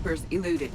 Reapers eluded.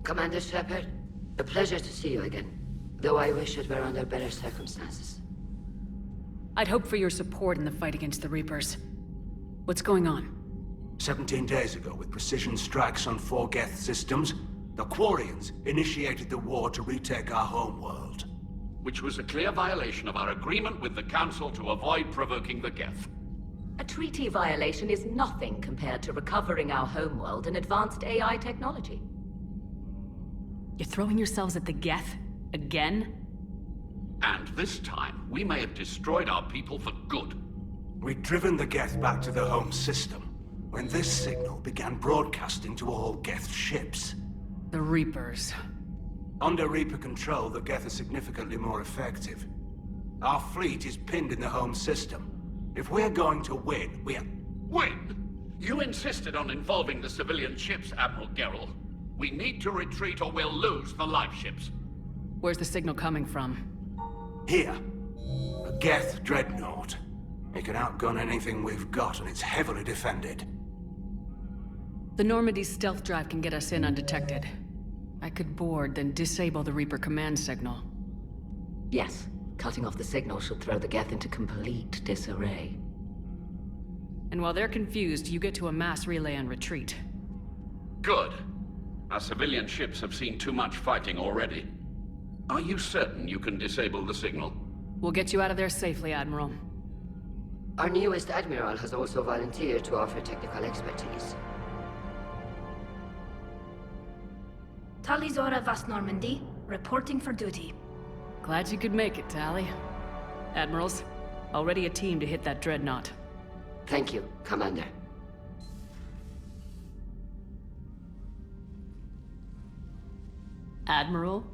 Commander Shepard, a pleasure to see you again, though I wish it were under better circumstances. I'd hoped for your support in the fight against the Reapers. What's going on? 17 days ago, with precision strikes on 4 Geth systems, the Quarians initiated the war to retake our homeworld. Which was a clear violation of our agreement with the Council to avoid provoking the Geth. A treaty violation is nothing compared to recovering our homeworld and advanced AI technology. You're throwing yourselves at the Geth? Again? And this time, we may have destroyed our people for good. We'd driven the Geth back to the home system, when this signal began broadcasting to all Geth ships. The Reapers. Under Reaper control, the Geth are significantly more effective. Our fleet is pinned in the home system. If we're going to win, Win? You insisted on involving the civilian ships, Admiral Gerrel. We need to retreat or we'll lose the live ships. Where's the signal coming from? Here. A Geth dreadnought. It can outgun anything we've got, and it's heavily defended. The Normandy's stealth drive can get us in undetected. I could board, then disable the Reaper command signal. Yes, cutting off the signal should throw the Geth into complete disarray. And while they're confused, you get to a mass relay and retreat. Good. Our civilian ships have seen too much fighting already. Are you certain you can disable the signal? We'll get you out of there safely, Admiral. Our newest Admiral has also volunteered to offer technical expertise. Talizora Vast Normandy, reporting for duty. Glad you could make it, Tally. Admirals, already a team to hit that dreadnought. Thank you, Commander. Admiral?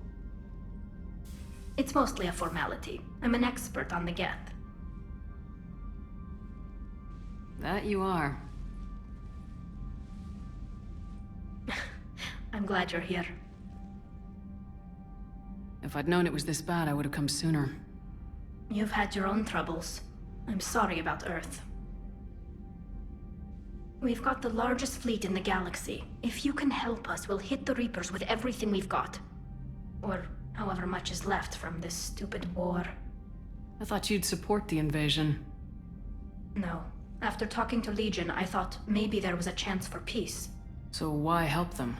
It's mostly a formality. I'm an expert on the Geth. That you are. I'm glad you're here. If I'd known it was this bad, I would have come sooner. You've had your own troubles. I'm sorry about Earth. We've got the largest fleet in the galaxy. If you can help us, we'll hit the Reapers with everything we've got. Or however much is left from this stupid war. I thought you'd support the invasion. No. After talking to Legion, I thought maybe there was a chance for peace. So why help them?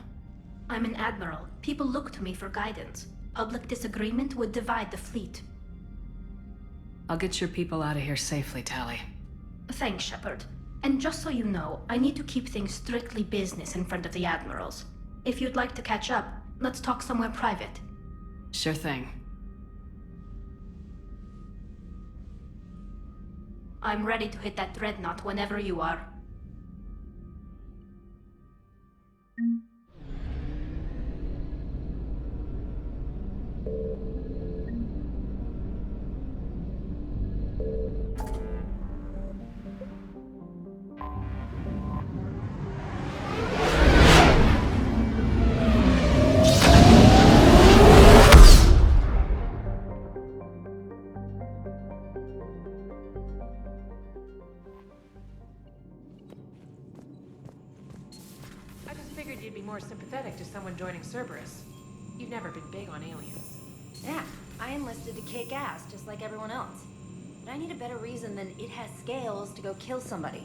I'm an admiral. People look to me for guidance. Public disagreement would divide the fleet. I'll get your people out of here safely, Tally. Thanks, Shepard. And just so you know, I need to keep things strictly business in front of the admirals. If you'd like to catch up, let's talk somewhere private. Sure thing. I'm ready to hit that dreadnought whenever you are. I just figured you'd be more sympathetic to someone joining Cerberus. You've never been big on aliens. Yeah, I enlisted to kick ass, just like everyone else. But I need a better reason than it has scales to go kill somebody.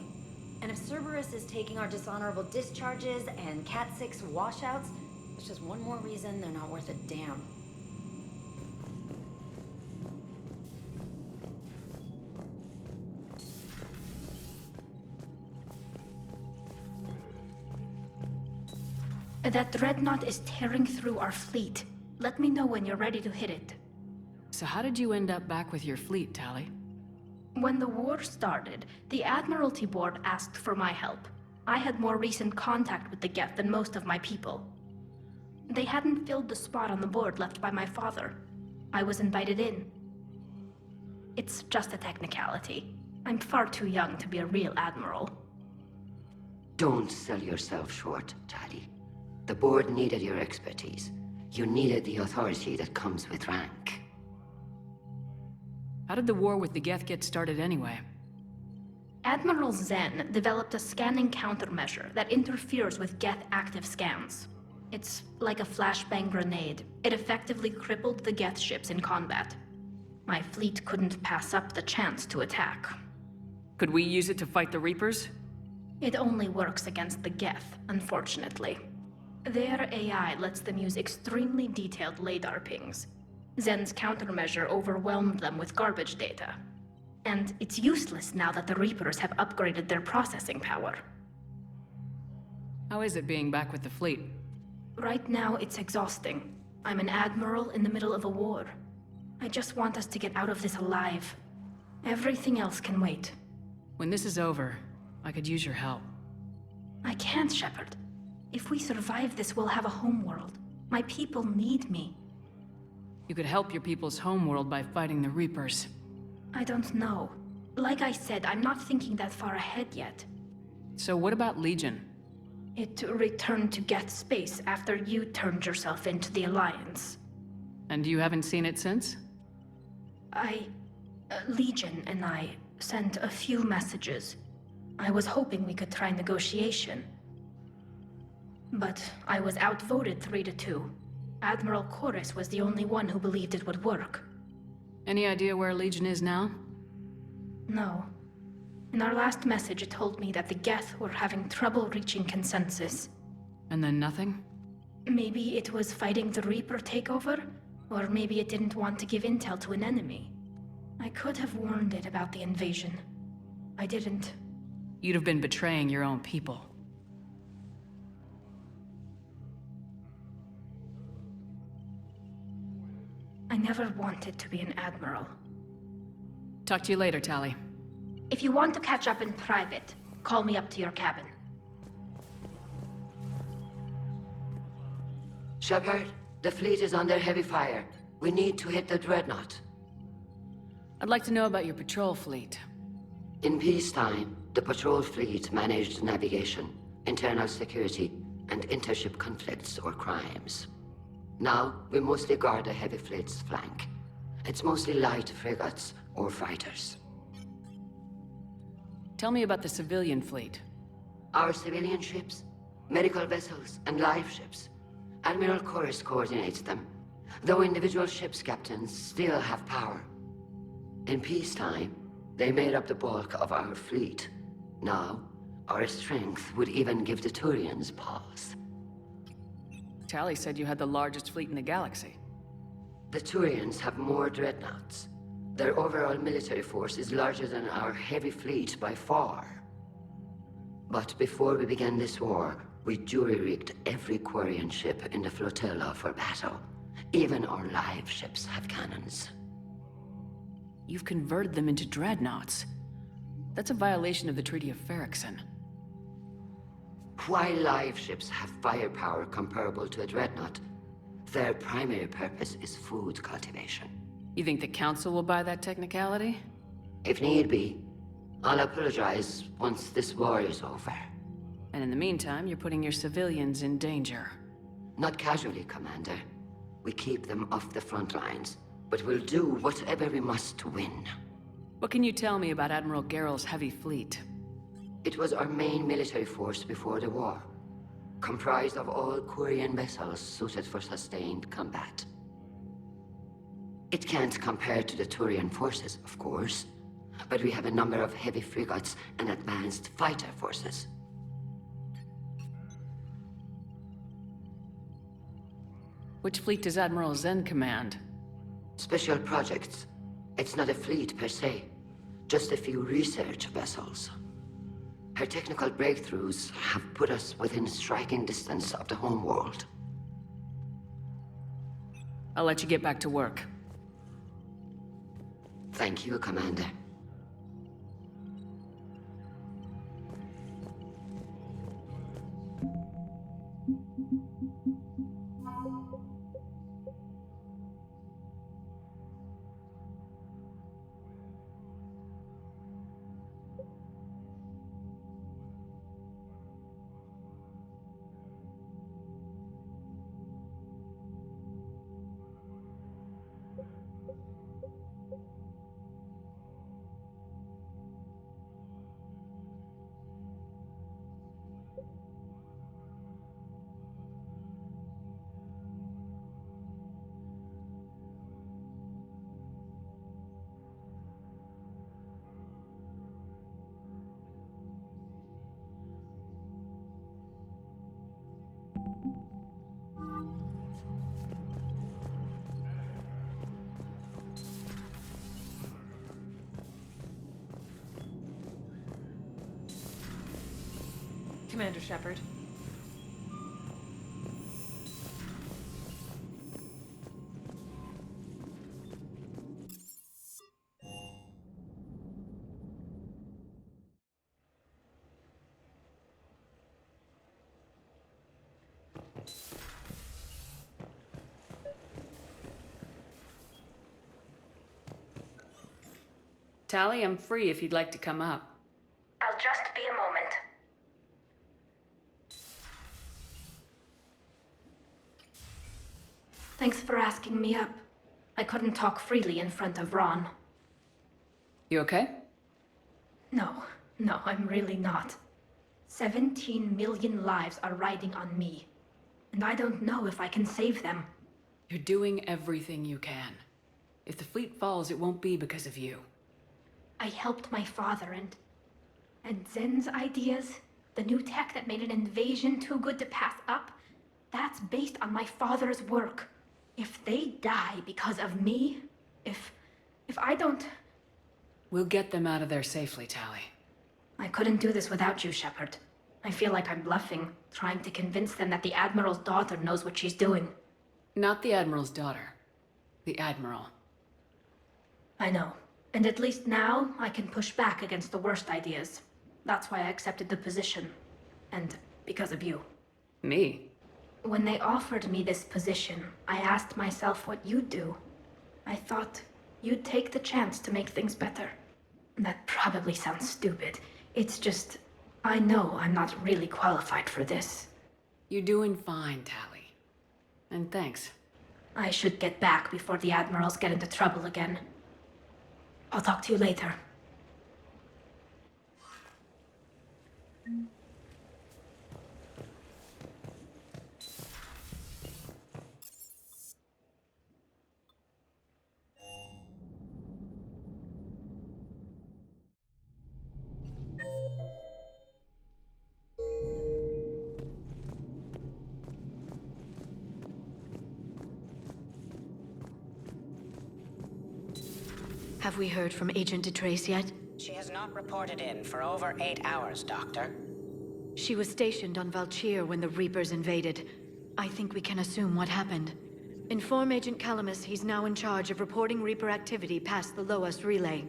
And if Cerberus is taking our dishonorable discharges and Cat-6 washouts, it's just one more reason they're not worth a damn. That dreadnought is tearing through our fleet. Let me know when you're ready to hit it. So how did you end up back with your fleet, Tali? When the war started, the Admiralty Board asked for my help. I had more recent contact with the Geth than most of my people. They hadn't filled the spot on the board left by my father. I was invited in. It's just a technicality. I'm far too young to be a real admiral. Don't sell yourself short, Tali. The board needed your expertise. You needed the authority that comes with rank. How did the war with the Geth get started anyway? Admiral Zen developed a scanning countermeasure that interferes with Geth active scans. It's like a flashbang grenade. It effectively crippled the Geth ships in combat. My fleet couldn't pass up the chance to attack. Could we use it to fight the Reapers? It only works against the Geth, unfortunately. Their AI lets them use extremely detailed LADAR pings. Zen's countermeasure overwhelmed them with garbage data. And it's useless now that the Reapers have upgraded their processing power. How is it being back with the fleet? Right now, it's exhausting. I'm an admiral in the middle of a war. I just want us to get out of this alive. Everything else can wait. When this is over, I could use your help. I can't, Shepard. If we survive this, we'll have a homeworld. My people need me. You could help your people's homeworld by fighting the Reapers. I don't know. Like I said, I'm not thinking that far ahead yet. So what about Legion? It returned to Geth space after you turned yourself into the Alliance. And you haven't seen it since? Legion and I sent a few messages. I was hoping we could try negotiation. But I was outvoted 3-2. Admiral Chorus was the only one who believed it would work. Any idea where Legion is now? No. In our last message, it told me that the Geth were having trouble reaching consensus. And then nothing? Maybe it was fighting the Reaper takeover, or maybe it didn't want to give intel to an enemy. I could have warned it about the invasion. I didn't. You'd have been betraying your own people. I never wanted to be an admiral. Talk to you later, Tali. If you want to catch up in private, call me up to your cabin. Shepard, the fleet is under heavy fire. We need to hit the dreadnought. I'd like to know about your patrol fleet. In peacetime, the patrol fleet managed navigation, internal security, and intership conflicts or crimes. Now, we mostly guard the heavy fleet's flank. It's mostly light frigates or fighters. Tell me about the civilian fleet. Our civilian ships, medical vessels, and live ships. Admiral Chorus coordinates them, though individual ships' captains still have power. In peacetime, they made up the bulk of our fleet. Now, our strength would even give the Turians pause. Tali said you had the largest fleet in the galaxy. The Turians have more dreadnoughts. Their overall military force is larger than our heavy fleet by far. But before we began this war, we jury-rigged every Quarian ship in the flotilla for battle. Even our live ships have cannons. You've converted them into dreadnoughts. That's a violation of the Treaty of Ferrixon. While live ships have firepower comparable to a dreadnought, their primary purpose is food cultivation. You think the Council will buy that technicality? If need be, I'll apologize once this war is over. And in the meantime, you're putting your civilians in danger. Not casually, Commander. We keep them off the front lines, but we'll do whatever we must to win. What can you tell me about Admiral Geral's heavy fleet? It was our main military force before the war, comprised of all Quarian vessels suited for sustained combat. It can't compare to the Turian forces, of course, but we have a number of heavy frigates and advanced fighter forces. Which fleet does Admiral Zen command? Special projects. It's not a fleet per se, just a few research vessels. Her technical breakthroughs have put us within striking distance of the homeworld. I'll let you get back to work. Thank you, Commander. Commander Shepard. Tally, I'm free if you'd like to come up. I'll just be a moment. Thanks for asking me up. I couldn't talk freely in front of Ron. You okay? No, I'm really not. 17 million lives are riding on me. And I don't know if I can save them. You're doing everything you can. If the fleet falls, it won't be because of you. I helped my father and Zen's ideas, the new tech that made an invasion too good to pass up, that's based on my father's work. If they die because of me, if I don't... We'll get them out of there safely, Tally. I couldn't do this without you, Shepard. I feel like I'm bluffing, trying to convince them that the Admiral's daughter knows what she's doing. Not the Admiral's daughter. The Admiral. I know. And at least now, I can push back against the worst ideas. That's why I accepted the position. And because of you. Me? When they offered me this position, I asked myself what you'd do. I thought you'd take the chance to make things better. That probably sounds stupid. It's just, I know I'm not really qualified for this. You're doing fine, Tally. And thanks. I should get back before the Admirals get into trouble again. I'll talk to you later. Have we heard from Agent DeTrace yet? She has not reported in for over 8 hours, Doctor. She was stationed on Valchir when the Reapers invaded. I think we can assume what happened. Inform Agent Calamus he's now in charge of reporting Reaper activity past the Loas relay.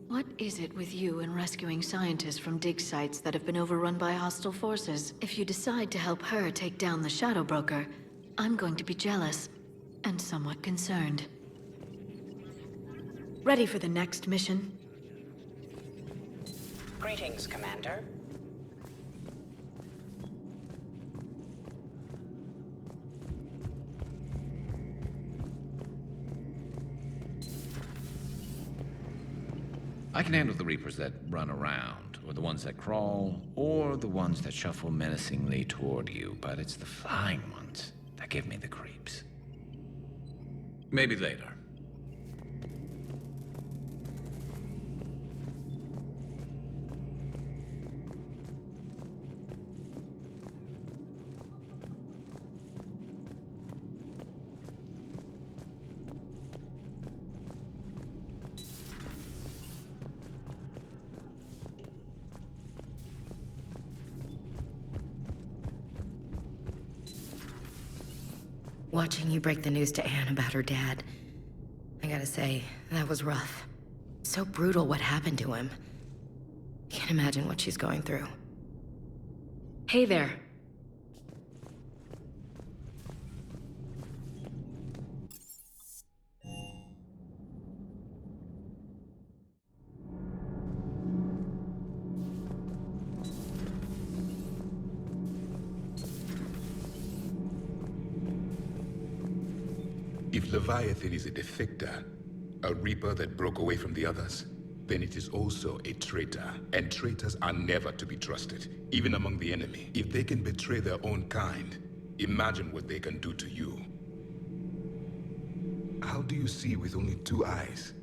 What is it with you and rescuing scientists from dig sites that have been overrun by hostile forces? If you decide to help her take down the Shadow Broker, I'm going to be jealous and somewhat concerned. Ready for the next mission? Greetings, Commander. I can handle the Reapers that run around, or the ones that crawl, or the ones that shuffle menacingly toward you, but it's the flying ones that give me the creeps. Maybe later. Watching you break the news to Anne about her dad, I gotta say, that was rough. So brutal what happened to him. Can't imagine what she's going through. Hey there. If Leviathan is a defector, a Reaper that broke away from the others, then it is also a traitor, and traitors are never to be trusted, even among the enemy. If they can betray their own kind, imagine what they can do to you. How do you see with only 2 eyes?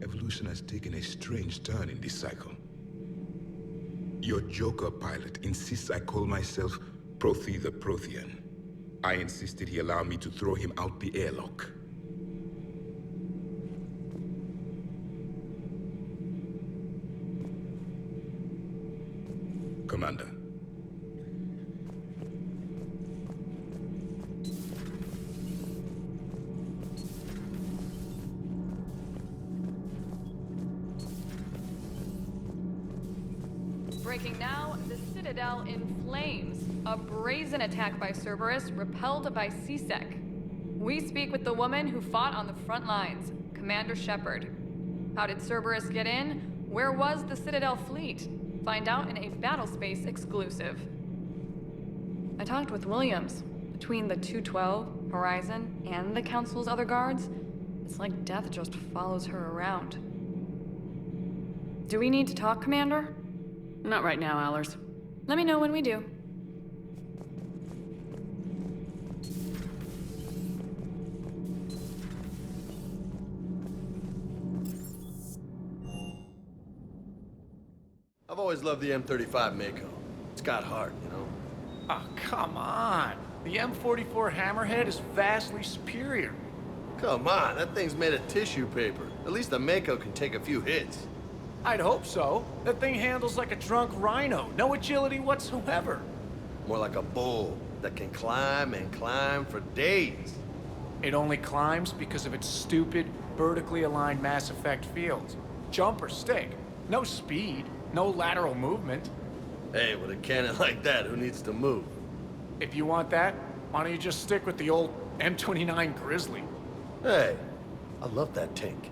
Evolution has taken a strange turn in this cycle. Your Joker pilot insists I call myself Prothi the Prothean. I insisted he allow me to throw him out the airlock. Commander. Breaking now, the Citadel in flames. A brazen attack by Cerberus, repelled by CSEC. We speak with the woman who fought on the front lines, Commander Shepard. How did Cerberus get in? Where was the Citadel fleet? Find out in a Battlespace exclusive. I talked with Williams. Between the 212, Horizon, and the Council's other guards, it's like death just follows her around. Do we need to talk, Commander? Not right now, Allers. Let me know when we do. I've always loved the M35 Mako. It's got heart, you know? Oh, come on. The M44 Hammerhead is vastly superior. Come on, that thing's made of tissue paper. At least the Mako can take a few hits. I'd hope so. That thing handles like a drunk rhino. No agility whatsoever. More like a bull that can climb and climb for days. It only climbs because of its stupid, vertically aligned Mass Effect fields. Jump or stick. No speed. No lateral movement. Hey, with a cannon like that, who needs to move? If you want that, why don't you just stick with the old M29 Grizzly? Hey, I love that tank.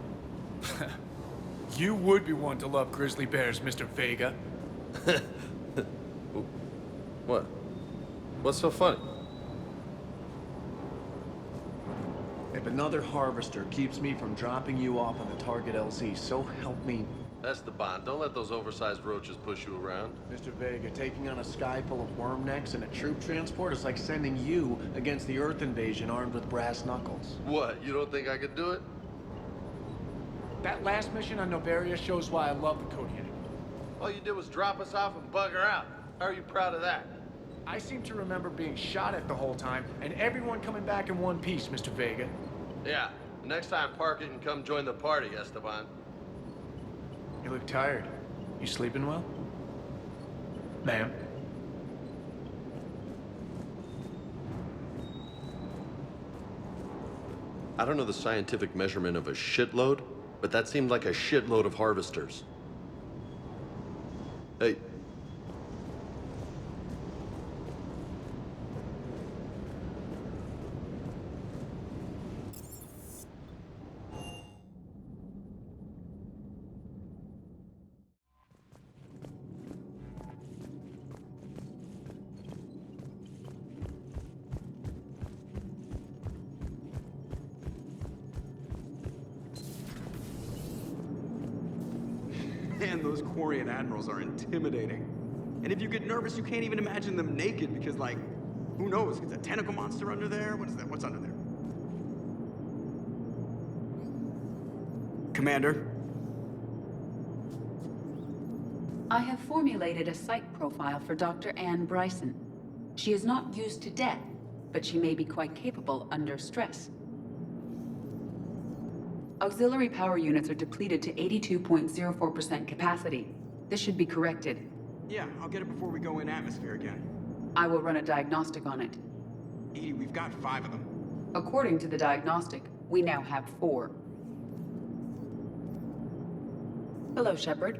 You would be one to love grizzly bears, Mr. Vega. What? What's so funny? If another harvester keeps me from dropping you off on the target LZ, so help me. That's the bond. Don't let those oversized roaches push you around. Mr. Vega, taking on a sky full of worm necks and a troop transport is like sending you against the Earth invasion armed with brass knuckles. What, you don't think I could do it? That last mission on Noveria shows why I love the Code Unit. All you did was drop us off and bugger out. How are you proud of that? I seem to remember being shot at the whole time, and everyone coming back in one piece, Mr. Vega. Yeah, next time park it and come join the party, Esteban. You look tired. You sleeping well? Ma'am? I don't know the scientific measurement of a shitload, but that seemed like a shitload of harvesters. Hey. Man, those Quarian admirals are intimidating. And if you get nervous, you can't even imagine them naked because, like, who knows? It's a tentacle monster under there? What is that? What's under there? Commander? I have formulated a psych profile for Dr. Anne Bryson. She is not used to death, but she may be quite capable under stress. Auxiliary power units are depleted to 82.04% capacity. This should be corrected. Yeah, I'll get it before we go in atmosphere again. I will run a diagnostic on it. EDI, we've got 5 of them. According to the diagnostic, we now have 4. Hello, Shepard.